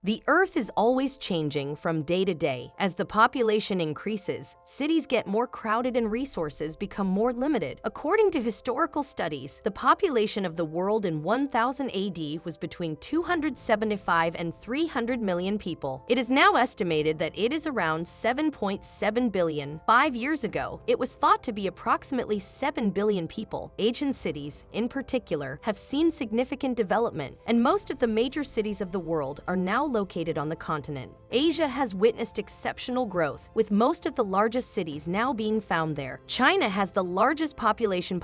The Earth is always changing from day to day. As the population increases, cities get more crowded and resources become more limited. According to historical studies, the population of the world in 1000 AD was between 275 and 300 million people. It is now estimated that it is around 7.7 billion. 5 years ago, it was thought to be approximately 7 billion people. Asian cities, in particular, have seen significant development, and most of the major cities of the world are now located on the continent. Asia has witnessed exceptional growth, with most of the largest cities now being found there. China has the largest population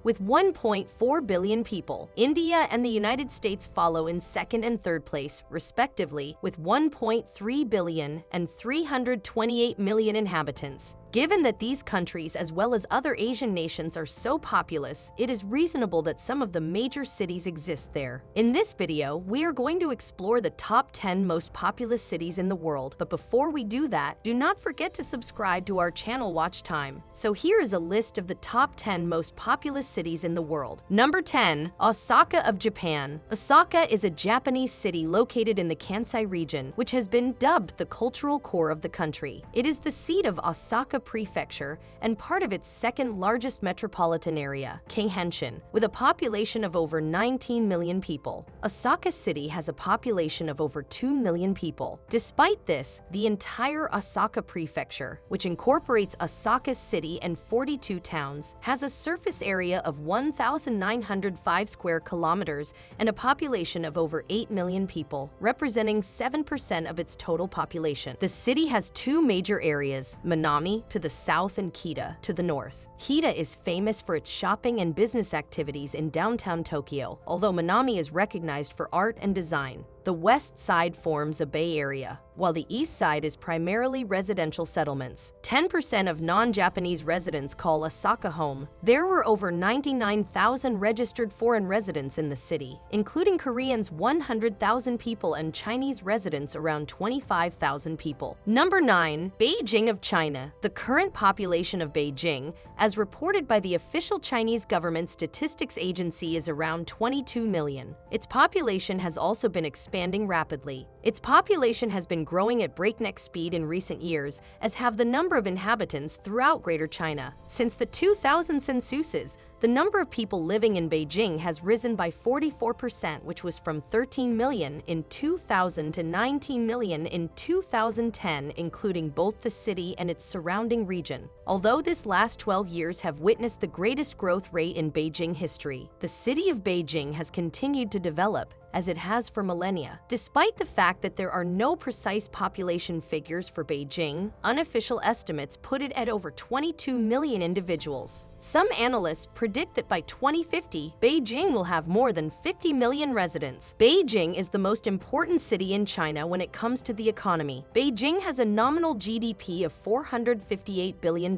with 1.4 billion people. India and the United States follow in second and third place, respectively, with 1.3 billion and 328 million inhabitants. Given that these countries, as well as other Asian nations, are so populous, it is reasonable that some of the major cities exist there. In this video, we are going to explore the top 10 most populous cities in the world, but before we do that, do not forget to subscribe to our channel watch time. So here is a list of the top 10 most populous cities in the world. Number 10. Osaka of Japan. Osaka is a Japanese city located in the Kansai region, which has been dubbed the cultural core of the country. It is the seat of Osaka Prefecture and part of its second largest metropolitan area, Keihenshin, with a population of over 19 million people. Osaka City has a population of over 2 million people. Despite this, the entire Osaka Prefecture, which incorporates Osaka City and 42 towns, has a surface area of 1,905 square kilometers and a population of over 8 million people, representing 7% of its total population. The city has two major areas, Minami to the south and Kita to the north. Kita is famous for its shopping and business activities in downtown Tokyo, although Minami is recognized for art and design. The west side forms a bay area, while the east side is primarily residential settlements. 10% of non-Japanese residents call Osaka home. There were over 99,000 registered foreign residents in the city, including Koreans 100,000 people and Chinese residents around 25,000 people. Number 9. Beijing of China. The current population of Beijing, as reported by the official Chinese government statistics agency, is around 22 million. Its population has also been expanding rapidly. Its population has been growing at breakneck speed in recent years, as have the number of inhabitants throughout Greater China. Since the 2000 censuses, the number of people living in Beijing has risen by 44%, which was from 13 million in 2000 to 19 million in 2010, including both the city and its surrounding region. Although this last 12 years have witnessed the greatest growth rate in Beijing history, the city of Beijing has continued to develop, as it has for millennia. Despite the fact that there are no precise population figures for Beijing, unofficial estimates put it at over 22 million individuals. Some analysts predict that by 2050, Beijing will have more than 50 million residents. Beijing is the most important city in China when it comes to the economy. Beijing has a nominal GDP of $458 billion.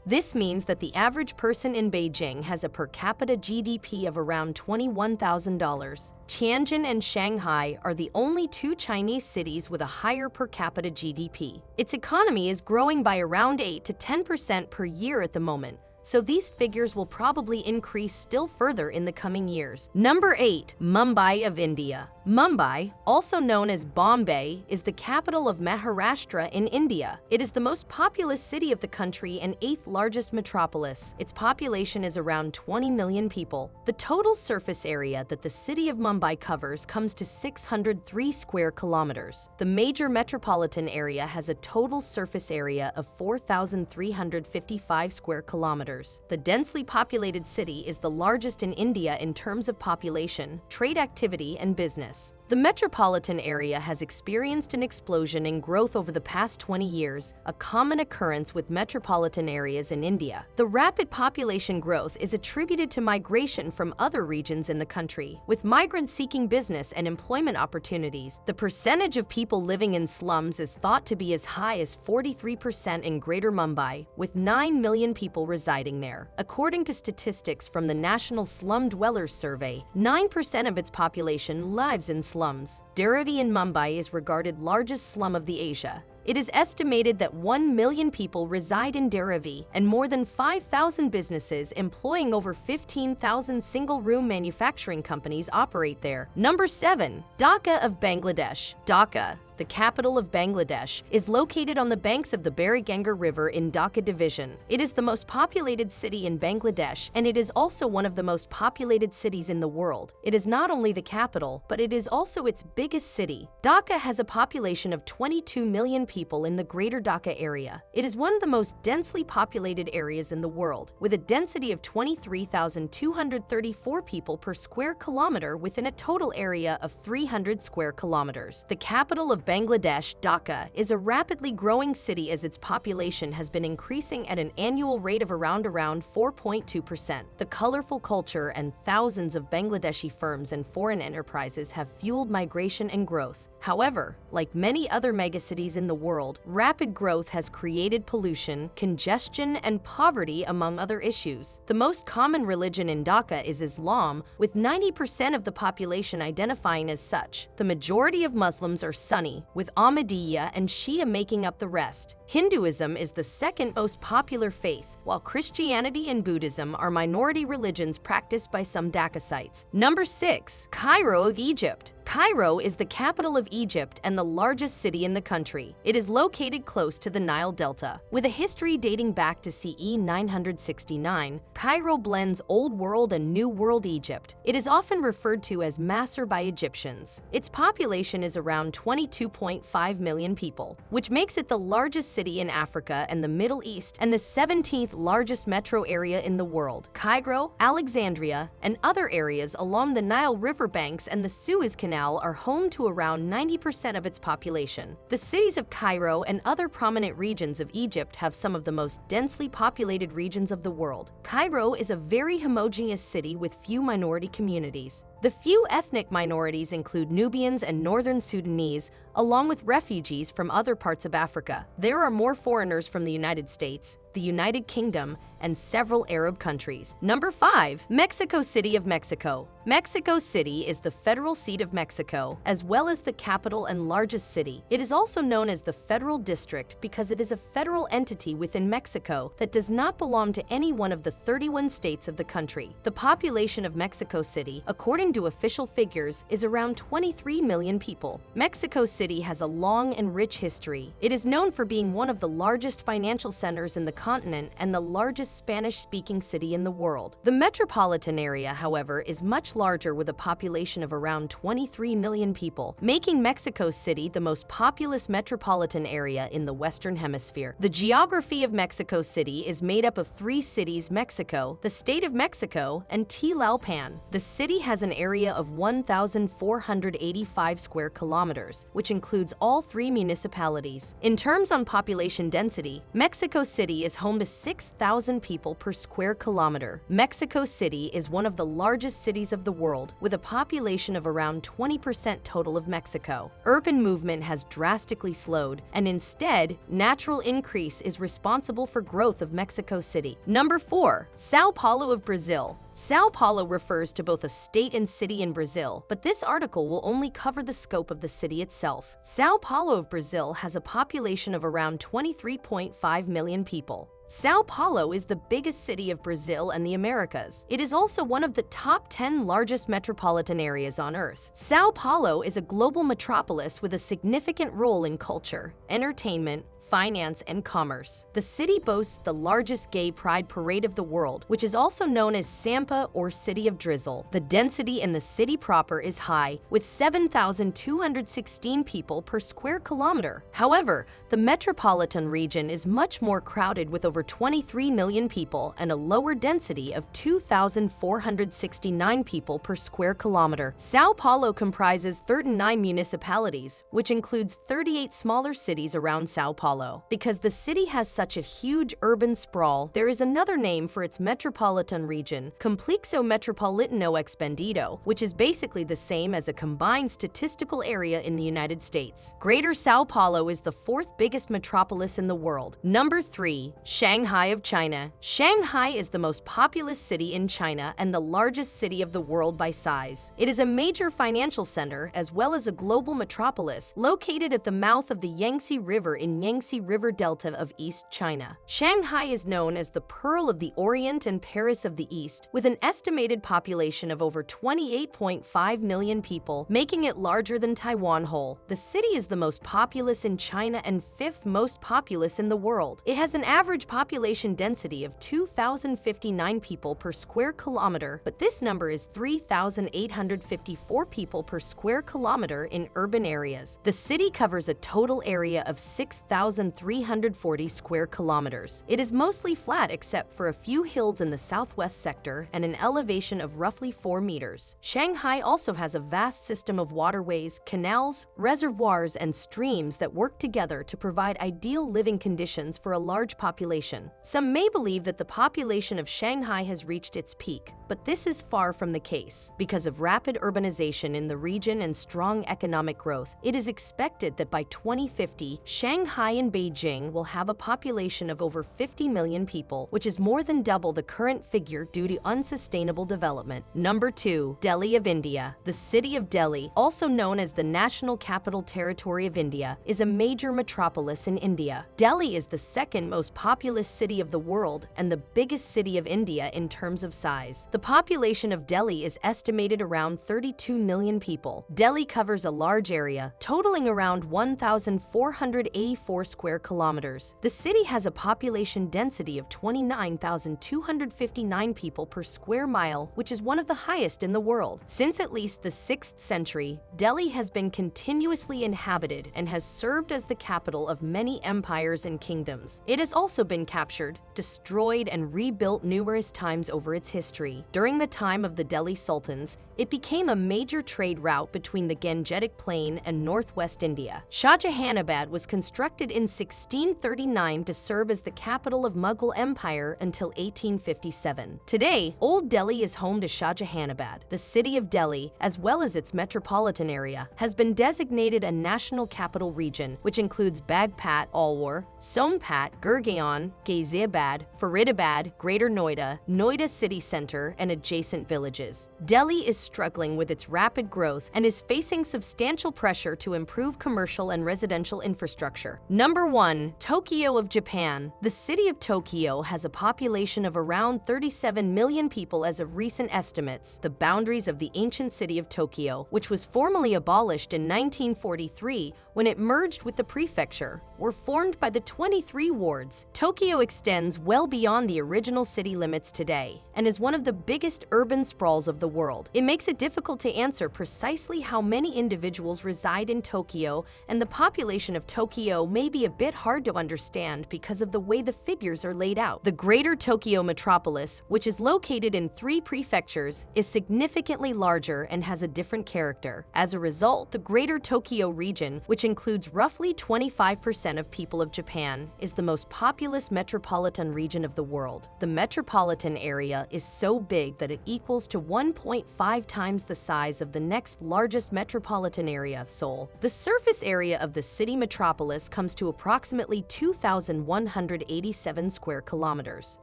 This means that the average person in Beijing has a per capita GDP of around $21,000. Tianjin and Shanghai are the only two Chinese cities with a higher per capita GDP. Its economy is growing by around 8 to 10% per year at the moment, so these figures will probably increase still further in the coming years. Number 8. Mumbai of India. Mumbai, also known as Bombay, is the capital of Maharashtra in India. It is the most populous city of the country and 8th largest metropolis. Its population is around 20 million people. The total surface area that the city of Mumbai covers comes to 603 square kilometers. The major metropolitan area has a total surface area of 4,355 square kilometers. The densely populated city is the largest in India in terms of population, trade activity, and business. The metropolitan area has experienced an explosion in growth over the past 20 years, a common occurrence with metropolitan areas in India. The rapid population growth is attributed to migration from other regions in the country, with migrants seeking business and employment opportunities. The percentage of people living in slums is thought to be as high as 43% in Greater Mumbai, with 9 million people residing there. According to statistics from the National Slum Dwellers Survey, 9% of its population lives in slums. Dharavi in Mumbai is regarded largest slum of the Asia. It is estimated that 1 million people reside in Dharavi, and more than 5,000 businesses employing over 15,000 single-room manufacturing companies operate there. Number 7. Dhaka of Bangladesh. Dhaka, the capital of Bangladesh, is located on the banks of the Bariganga River in Dhaka Division. It is the most populated city in Bangladesh, and it is also one of the most populated cities in the world. It is not only the capital, but it is also its biggest city. Dhaka has a population of 22 million people in the Greater Dhaka area. It is one of the most densely populated areas in the world, with a density of 23,234 people per square kilometer within a total area of 300 square kilometers. The capital of Bangladesh, Dhaka, is a rapidly growing city as its population has been increasing at an annual rate of around 4.2%. The colorful culture and thousands of Bangladeshi firms and foreign enterprises have fueled migration and growth. However, like many other megacities in the world, rapid growth has created pollution, congestion, and poverty among other issues. The most common religion in Dhaka is Islam, with 90% of the population identifying as such. The majority of Muslims are Sunni, with Ahmadiyya and Shia making up the rest. Hinduism is the second most popular faith, while Christianity and Buddhism are minority religions practiced by some Dhakaites. Number 6. Cairo of Egypt. Cairo is the capital of Egypt and the largest city in the country. It is located close to the Nile Delta. With a history dating back to CE 969, Cairo blends Old World and New World Egypt. It is often referred to as Masr by Egyptians. Its population is around 22.5 million people, which makes it the largest city in Africa and the Middle East and the 17th largest metro area in the world. Cairo, Alexandria, and other areas along the Nile River banks and the Suez Canal are home to around 90% of its population. The cities of Cairo and other prominent regions of Egypt have some of the most densely populated regions of the world. Cairo is a very homogeneous city with few minority communities. The few ethnic minorities include Nubians and Northern Sudanese, along with refugees from other parts of Africa. There are more foreigners from the United States, the United Kingdom, and several Arab countries. Number 5. Mexico City of Mexico. Mexico City is the federal seat of Mexico, as well as the capital and largest city. It is also known as the Federal District because it is a federal entity within Mexico that does not belong to any one of the 31 states of the country. The population of Mexico City, according to official figures, is around 23 million people. Mexico City has a long and rich history. It is known for being one of the largest financial centers in the continent and the largest Spanish-speaking city in the world. The metropolitan area, however, is much larger with a population of around 23 million people, making Mexico City the most populous metropolitan area in the Western Hemisphere. The geography of Mexico City is made up of 3 cities: Mexico, the state of Mexico, and Tlalpan. The city has an area of 1,485 square kilometers, which includes all 3 municipalities. In terms on population density, Mexico City is home to 6,000 people per square kilometer. Mexico City is one of the largest cities of the world, with a population of around 20% total of Mexico. Urban movement has drastically slowed, and instead, natural increase is responsible for growth of Mexico City. Number 4. Sao Paulo of Brazil. Sao Paulo refers to both a state and city in Brazil, but this article will only cover the scope of the city itself. Sao Paulo of Brazil has a population of around 23.5 million people. Sao Paulo is the biggest city of Brazil and the Americas. It is also one of the top 10 largest metropolitan areas on Earth. Sao Paulo is a global metropolis with a significant role in culture, entertainment, finance, and commerce. The city boasts the largest gay pride parade of the world, which is also known as Sampa or City of Drizzle. The density in the city proper is high, with 7,216 people per square kilometer. However, the metropolitan region is much more crowded with over 23 million people and a lower density of 2,469 people per square kilometer. Sao Paulo comprises 39 municipalities, which includes 38 smaller cities around Sao Paulo. Paulo. Because the city has such a huge urban sprawl, there is another name for its metropolitan region, Complexo Metropolitano Expandido, which is basically the same as a combined statistical area in the United States. Greater Sao Paulo is the fourth biggest metropolis in the world. Number 3. Shanghai of China. Shanghai is the most populous city in China and the largest city of the world by size. It is a major financial center as well as a global metropolis located at the mouth of the Yangtze River in Yangtze River Delta of East China. Shanghai is known as the Pearl of the Orient and Paris of the East, with an estimated population of over 28.5 million people, making it larger than Taiwan whole. The city is the most populous in China and fifth most populous in the world. It has an average population density of 2,059 people per square kilometer, but this number is 3,854 people per square kilometer in urban areas. The city covers a total area of 6,340 square kilometers. It is mostly flat except for a few hills in the southwest sector and an elevation of roughly 4 meters. Shanghai also has a vast system of waterways, canals, reservoirs, and streams that work together to provide ideal living conditions for a large population. Some may believe that the population of Shanghai has reached its peak, but this is far from the case. Because of rapid urbanization in the region and strong economic growth, it is expected that by 2050, Shanghai and Beijing will have a population of over 50 million people, which is more than double the current figure due to unsustainable development. Number 2. Delhi of India. The city of Delhi, also known as the National Capital Territory of India, is a major metropolis in India. Delhi is the second most populous city of the world and the biggest city of India in terms of size. The population of Delhi is estimated around 32 million people. Delhi covers a large area, totaling around 1,484 square kilometers. The city has a population density of 29,259 people per square mile, which is one of the highest in the world. Since at least the 6th century, Delhi has been continuously inhabited and has served as the capital of many empires and kingdoms. It has also been captured, destroyed, and rebuilt numerous times over its history. During the time of the Delhi Sultans, it became a major trade route between the Gangetic Plain and northwest India. Shahjahanabad was constructed in 1639 to serve as the capital of Mughal Empire until 1857. Today, Old Delhi is home to Shahjahanabad. The city of Delhi, as well as its metropolitan area, has been designated a national capital region, which includes Bagpat, Alwar, Sompat, Gurgaon, Ghaziabad, Faridabad, Greater Noida, Noida City Center, and adjacent villages. Delhi is struggling with its rapid growth and is facing substantial pressure to improve commercial and residential infrastructure. Number 1. Tokyo of Japan. The city of Tokyo has a population of around 37 million people as of recent estimates. The boundaries of the ancient city of Tokyo, which was formally abolished in 1943 when it merged with the prefecture, were formed by the 23 wards. Tokyo extends well beyond the original city limits today and is one of the biggest urban sprawls of the world. It makes it difficult to answer precisely how many individuals reside in Tokyo, and the population of Tokyo may be a bit hard to understand because of the way the figures are laid out. The Greater Tokyo metropolis, which is located in 3 prefectures, is significantly larger and has a different character. As a result, the Greater Tokyo region, which includes roughly 25% of people of Japan, is the most populous metropolitan region of the world. The metropolitan area is so big that it equals to 1.5 times the size of the next largest metropolitan area of Seoul. The surface area of the city metropolis comes to approximately 2,187 square kilometers.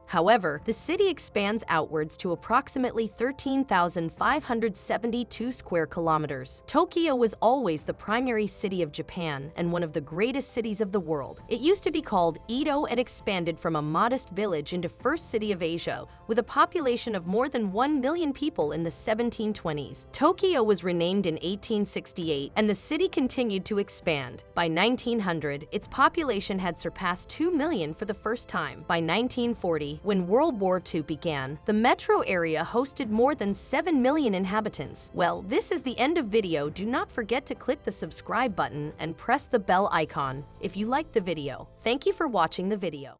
However, the city expands outwards to approximately 13,572 square kilometers. Tokyo was always the primary city of Japan and one of the greatest cities of the world. It used to be called Edo and expanded from a modest village into first city of Asia, with a population of more than 1 million people in the 1720s. Tokyo was renamed in 1868, and the city continued to expand. By 1900, its population had surpassed 2 million for the first time. By 1940, when World War II began, the metro area hosted more than 7 million inhabitants. Well, this is the end of video. Do not forget to click the subscribe button and press the bell icon if you liked the video. Thank you for watching the video.